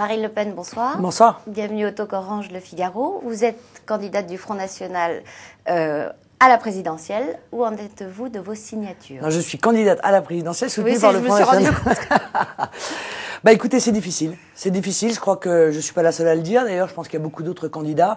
Marine Le Pen, bonsoir. Bonsoir. Bienvenue au Talk Orange Le Figaro. Vous êtes candidate du Front National à la présidentielle. Où en êtes-vous de vos signatures? Non, je suis candidate à la présidentielle soutenue par le Front National. Bah écoutez, c'est difficile. C'est difficile, je crois que je suis pas la seule à le dire. D'ailleurs, je pense qu'il y a beaucoup d'autres candidats,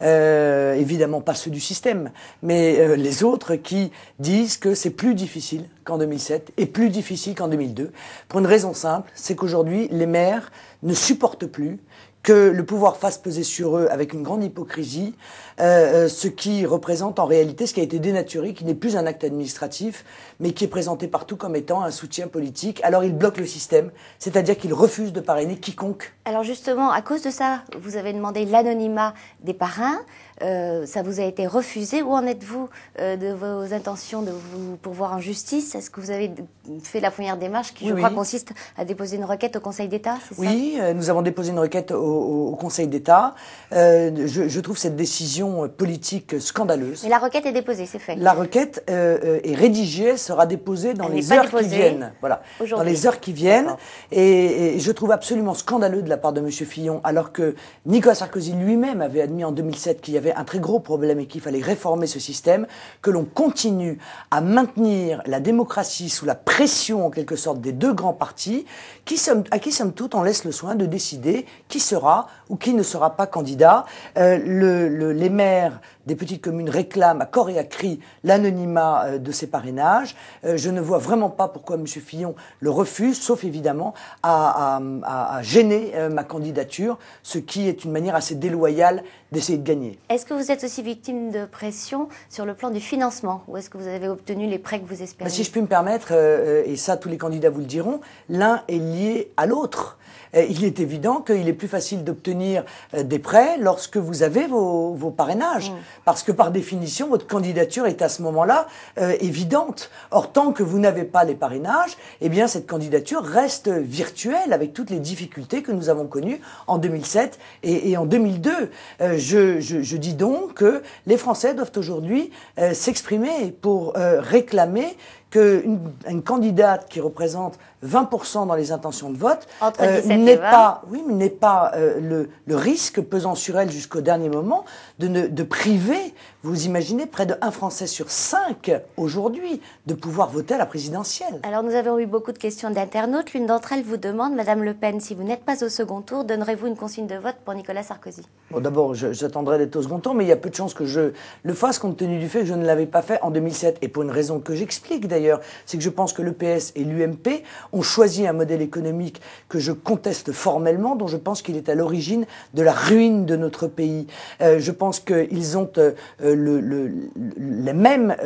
évidemment pas ceux du système, mais les autres qui disent que c'est plus difficile qu'en 2007 et plus difficile qu'en 2002. Pour une raison simple, c'est qu'aujourd'hui, les maires ne supportent plus que le pouvoir fasse peser sur eux avec une grande hypocrisie ce qui représente en réalité ce qui a été dénaturé, qui n'est plus un acte administratif, mais qui est présenté partout comme étant un soutien politique. Alors ils bloquent le système, c'est-à-dire qu'ils refusent de parrainer quiconque. Alors justement, à cause de ça, vous avez demandé l'anonymat des parrains. Ça vous a été refusé. Où en êtes-vous de vos intentions de vous pourvoir en justice? Est-ce que vous avez fait la première démarche qui, je crois, consiste à déposer une requête au Conseil d'État, c'est ça? Oui, nous avons déposé une requête au Conseil d'État. Je trouve cette décision politique scandaleuse. Mais la requête est déposée, c'est fait. La requête est rédigée, elle sera déposée dans les heures qui viennent. Voilà, dans les heures qui viennent. Et je trouve absolument scandaleux de la part de M. Fillon, alors que Nicolas Sarkozy lui-même avait admis en 2007 qu'il y avait un très gros problème et qu'il fallait réformer ce système, que l'on continue à maintenir la démocratie sous la pression en quelque sorte des deux grands partis, à qui somme toute on laisse le soin de décider qui sera ou qui ne sera pas candidat. Les maires des petites communes réclament à corps et à cri l'anonymat de ces parrainages. Je ne vois vraiment pas pourquoi M. Fillon le refuse, sauf évidemment à gêner ma candidature, ce qui est une manière assez déloyale d'essayer de gagner. Est-ce que vous êtes aussi victime de pression sur le plan du financement, ou est-ce que vous avez obtenu les prêts que vous espériez? Si je puis me permettre, et ça tous les candidats vous le diront, l'un est lié à l'autre. Il est évident qu'il est plus facile d'obtenir des prêts lorsque vous avez vos parrainages. Parce que par définition, votre candidature est à ce moment-là évidente. Or, tant que vous n'avez pas les parrainages, eh bien, cette candidature reste virtuelle avec toutes les difficultés que nous avons connues en 2007 et en 2002. Je dis donc que les Français doivent aujourd'hui s'exprimer pour réclamer qu'une candidate qui représente 20% dans les intentions de vote n'est pas le risque pesant sur elle jusqu'au dernier moment de priver, vous imaginez, près de 1 Français sur 5 aujourd'hui de pouvoir voter à la présidentielle. Alors nous avons eu beaucoup de questions d'internautes. L'une d'entre elles vous demande, Madame Le Pen, si vous n'êtes pas au second tour, donnerez-vous une consigne de vote pour Nicolas Sarkozy? Bon, d'abord, j'attendrai d'être au second tour, mais il y a peu de chances que je le fasse compte tenu du fait que je ne l'avais pas fait en 2007. Et pour une raison que j'explique d'ailleurs, c'est que je pense que le PS et l'UMP ont choisi un modèle économique que je conteste formellement, dont je pense qu'il est à l'origine de la ruine de notre pays. Je pense qu'ils ont les mêmes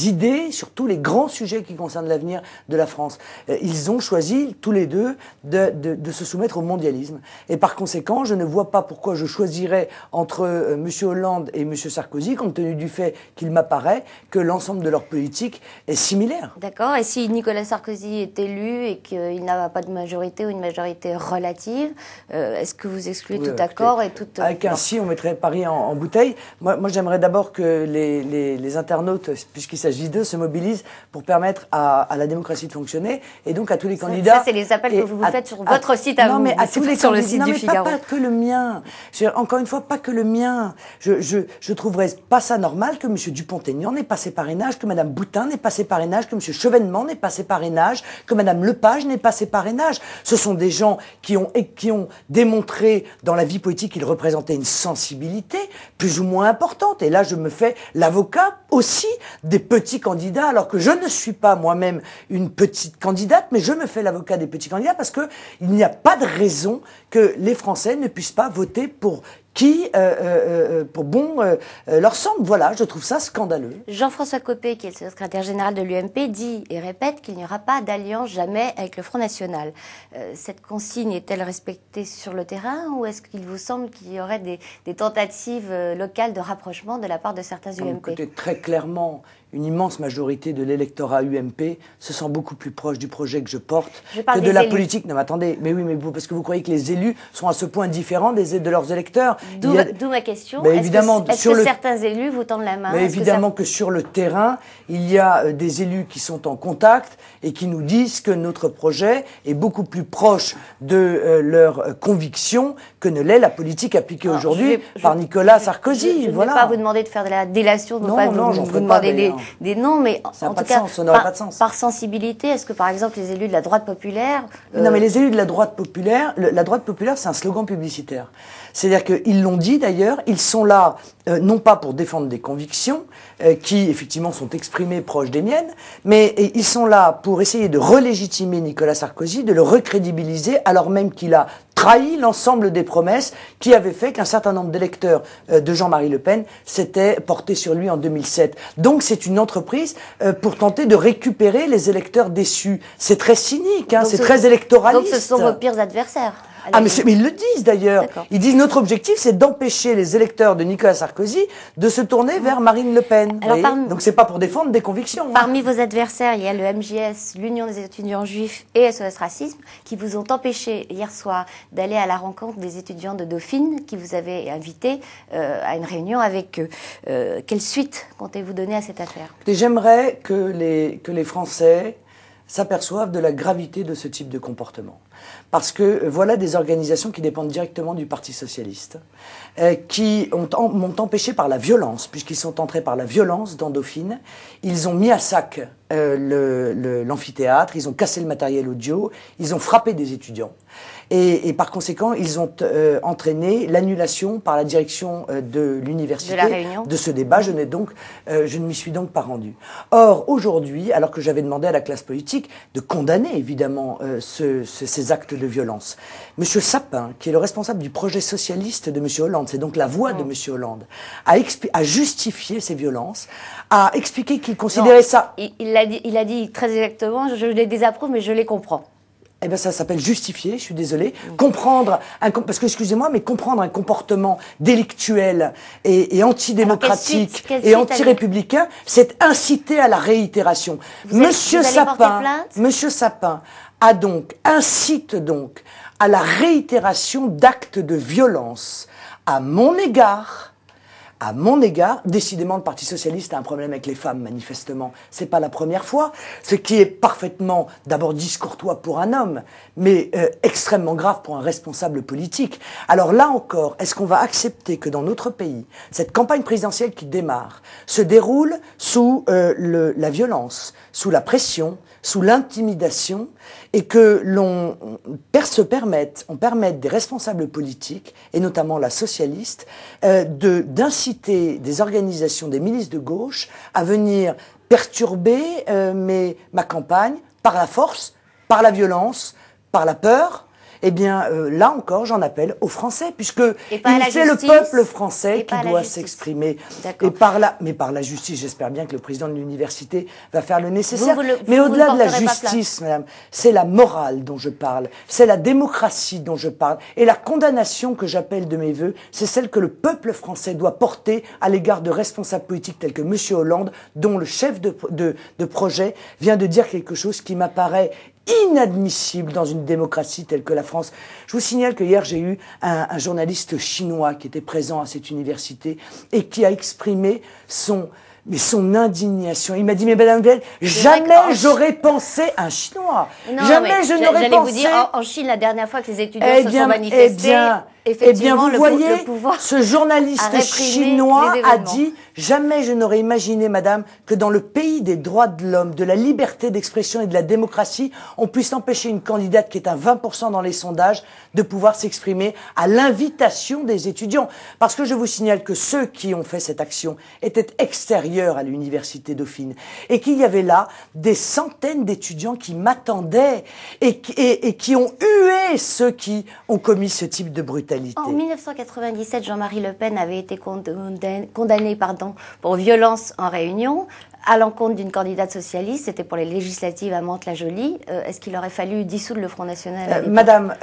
idées sur tous les grands sujets qui concernent l'avenir de la France. Ils ont choisi, tous les deux, de se soumettre au mondialisme. Et par conséquent, je ne vois pas pourquoi je choisirais entre M. Hollande et M. Sarkozy, compte tenu du fait qu'il m'apparaît que l'ensemble de leur politique est similaire. D'accord. Et si Nicolas Sarkozy est élu et qu'il n'a pas de majorité ou une majorité relative, est-ce que vous excluez tout accord et tout... Avec un si, on mettrait Paris en bouteille. Moi j'aimerais d'abord que les internautes, puisqu'il s'agit d'eux, se mobilisent pour permettre à la démocratie de fonctionner et donc à tous les candidats... Ça, c'est les appels que vous faites sur votre site à vous. Non, mais à tous les sur le site du Figaro. Pas que le mien. Encore une fois, pas que le mien. Je trouverais pas ça normal que M. Dupont-Aignan n'ait pas ses parrainages, que Mme Boutin n'ait pas ses parrainages, que M. Chevènement n'ait pas ses parrainages, que Mme Lepage n'ait pas ses parrainages. Ce sont des gens qui ont démontré dans la vie politique qu'ils représentaient une sensibilité plus ou moins importante. Et là, je me fais l'avocat aussi des petits candidats, alors que je ne suis pas moi-même une petite candidate, mais je me fais l'avocat des petits candidats parce que il n'y a pas de raison que les Français ne puissent pas voter pour qui, pour bon leur semble. Voilà, je trouve ça scandaleux. Jean-François Copé, qui est le secrétaire général de l'UMP, dit et répète qu'il n'y aura pas d'alliance jamais avec le Front National. Cette consigne est-elle respectée sur le terrain ou est-ce qu'il vous semble qu'il y aurait des tentatives locales de rapprochement de la part de certains UMP? Écoutez, très clairement, une immense majorité de l'électorat UMP se sent beaucoup plus proche du projet que je porte que de la élus. politique. Non, mais attendez, mais oui, mais vous, parce que vous croyez que les élus sont à ce point différents de leurs électeurs. D'où ma question. Est-ce que certains élus vous tendent la main? Mais évidemment que sur le terrain, il y a des élus qui sont en contact et qui nous disent que notre projet est beaucoup plus proche de leurs convictions que ne l'est la politique appliquée aujourd'hui par Nicolas Sarkozy. Je ne vais pas vous demander de faire de la délation, de ne pas vous demander des noms, mais en tout cas, par sensibilité, est-ce que par exemple les élus de la droite populaire... Non, mais les élus de la droite populaire, c'est un slogan publicitaire. C'est-à-dire qu'ils l'ont dit d'ailleurs, ils sont là non pas pour défendre des convictions qui effectivement sont exprimées proches des miennes, mais ils sont là pour essayer de relégitimer Nicolas Sarkozy, de le recrédibiliser alors même qu'il a trahi l'ensemble des promesses qui avaient fait qu'un certain nombre d'électeurs de Jean-Marie Le Pen s'étaient portés sur lui en 2007. Donc c'est une entreprise pour tenter de récupérer les électeurs déçus. C'est très cynique, hein, c'est très électoraliste. Donc ce sont vos pires adversaires. Ah mais ils le disent d'ailleurs. Ils disent notre objectif c'est d'empêcher les électeurs de Nicolas Sarkozy de se tourner vers Marine Le Pen. Donc c'est pas pour défendre des convictions. Parmi vos adversaires, il y a le MJS, l'Union des étudiants juifs et SOS Racisme qui vous ont empêché hier soir d'aller à la rencontre des étudiants de Dauphine qui vous avaient invité à une réunion avec eux. Quelle suite comptez-vous donner à cette affaire? J'aimerais que les Français s'aperçoivent de la gravité de ce type de comportement. Parce que voilà des organisations qui dépendent directement du Parti socialiste, qui m'ont empêché par la violence, puisqu'ils sont entrés par la violence dans Dauphine. Ils ont mis à sac l'amphithéâtre, ils ont cassé le matériel audio, ils ont frappé des étudiants. Et par conséquent, ils ont entraîné l'annulation par la direction de l'université de ce débat. Je ne m'y suis donc pas rendu. Or, aujourd'hui, alors que j'avais demandé à la classe politique de condamner évidemment ces actes de violence, Monsieur Sapin, qui est le responsable du projet socialiste de Monsieur Hollande, c'est donc la voix de Monsieur Hollande, a justifié ces violences, a expliqué qu'il considérait ça... Il a dit très exactement, je les désapprouve, mais je les comprends. Eh bien, ça s'appelle justifier, je suis désolé. Comprendre, parce que, excusez-moi, mais comprendre un comportement délictuel et antidémocratique et anti-républicain, c'est inciter à la réitération. Monsieur Sapin incite donc à la réitération d'actes de violence à mon égard. Décidément, le Parti socialiste a un problème avec les femmes, manifestement. C'est pas la première fois. Ce qui est parfaitement, d'abord, discourtois pour un homme, mais extrêmement grave pour un responsable politique. Alors là encore, est-ce qu'on va accepter que dans notre pays, cette campagne présidentielle qui démarre se déroule sous la violence, sous la pression, sous l'intimidation, et que on permette des responsables politiques, et notamment la socialiste, d'inciter des organisations, des milices de gauche à venir perturber ma campagne par la force, par la violence, par la peur. Eh bien, là encore, j'en appelle aux Français, puisque c'est le peuple français qui doit s'exprimer. Mais par la justice, j'espère bien que le président de l'université va faire le nécessaire. Mais au-delà de la justice, madame, c'est la morale dont je parle, c'est la démocratie dont je parle, et la condamnation que j'appelle de mes vœux, c'est celle que le peuple français doit porter à l'égard de responsables politiques tels que Monsieur Hollande, dont le chef de projet vient de dire quelque chose qui m'apparaît inadmissible dans une démocratie telle que la France. Je vous signale que hier j'ai eu un journaliste chinois qui était présent à cette université et qui a exprimé son indignation. Il m'a dit, mais madame Veil, jamais j'aurais pensé un Chinois. Jamais je n'aurais pensé... J'allais vous dire, en Chine, la dernière fois que les étudiants se sont manifestés, effectivement, vous voyez, le pouvoir ce journaliste chinois a dit, jamais je n'aurais imaginé, madame, que dans le pays des droits de l'homme, de la liberté d'expression et de la démocratie, on puisse empêcher une candidate qui est à 20% dans les sondages de pouvoir s'exprimer à l'invitation des étudiants. Parce que je vous signale que ceux qui ont fait cette action étaient extérieurs à l'université Dauphine et qu'il y avait là des centaines d'étudiants qui m'attendaient et qui ont hué ceux qui ont commis ce type de brutalité. En 1997, Jean-Marie Le Pen avait été condamné pour violence en réunion. à l'encontre d'une candidate socialiste, c'était pour les législatives à Mantes-la-Jolie. Est-ce qu'il aurait fallu dissoudre le Front National? Madame,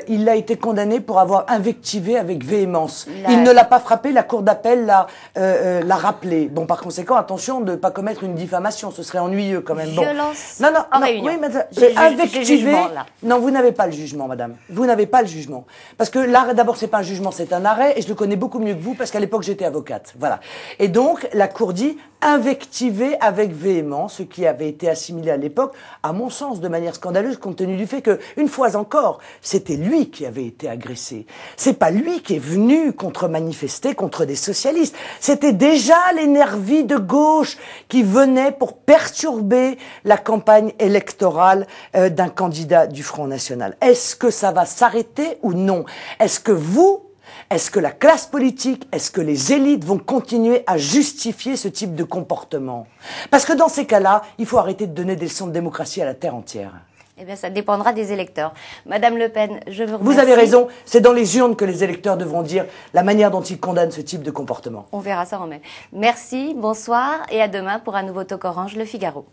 il a été condamné pour avoir invectivé avec véhémence. Il ne l'a pas frappé, la cour d'appel l'a rappelé. Bon, par conséquent, attention de ne pas commettre une diffamation, ce serait ennuyeux quand même. Violence bon. en réunion. Oui, madame, invectivé. Non, vous n'avez pas le jugement, madame. Vous n'avez pas le jugement. Parce que l'arrêt, d'abord, c'est pas un jugement, c'est un arrêt, et je le connais beaucoup mieux que vous, parce qu'à l'époque, j'étais avocate. Voilà. Et donc, la cour dit invectivé avec véhémence, ce qui avait été assimilé à l'époque, à mon sens, de manière scandaleuse, compte tenu du fait que, une fois encore, c'était lui qui avait été agressé. C'est pas lui qui est venu contre-manifester contre des socialistes. C'était déjà les nervis de gauche qui venaient pour perturber la campagne électorale d'un candidat du Front National. Est-ce que ça va s'arrêter ou non? Est-ce que la classe politique, est-ce que les élites vont continuer à justifier ce type de comportement? Parce que dans ces cas-là, il faut arrêter de donner des leçons de démocratie à la terre entière. Eh bien, ça dépendra des électeurs. Madame Le Pen, je vous remercie. Vous avez raison, c'est dans les urnes que les électeurs devront dire la manière dont ils condamnent ce type de comportement. On verra ça en mai. Merci, bonsoir et à demain pour un nouveau Talk Orange Le Figaro.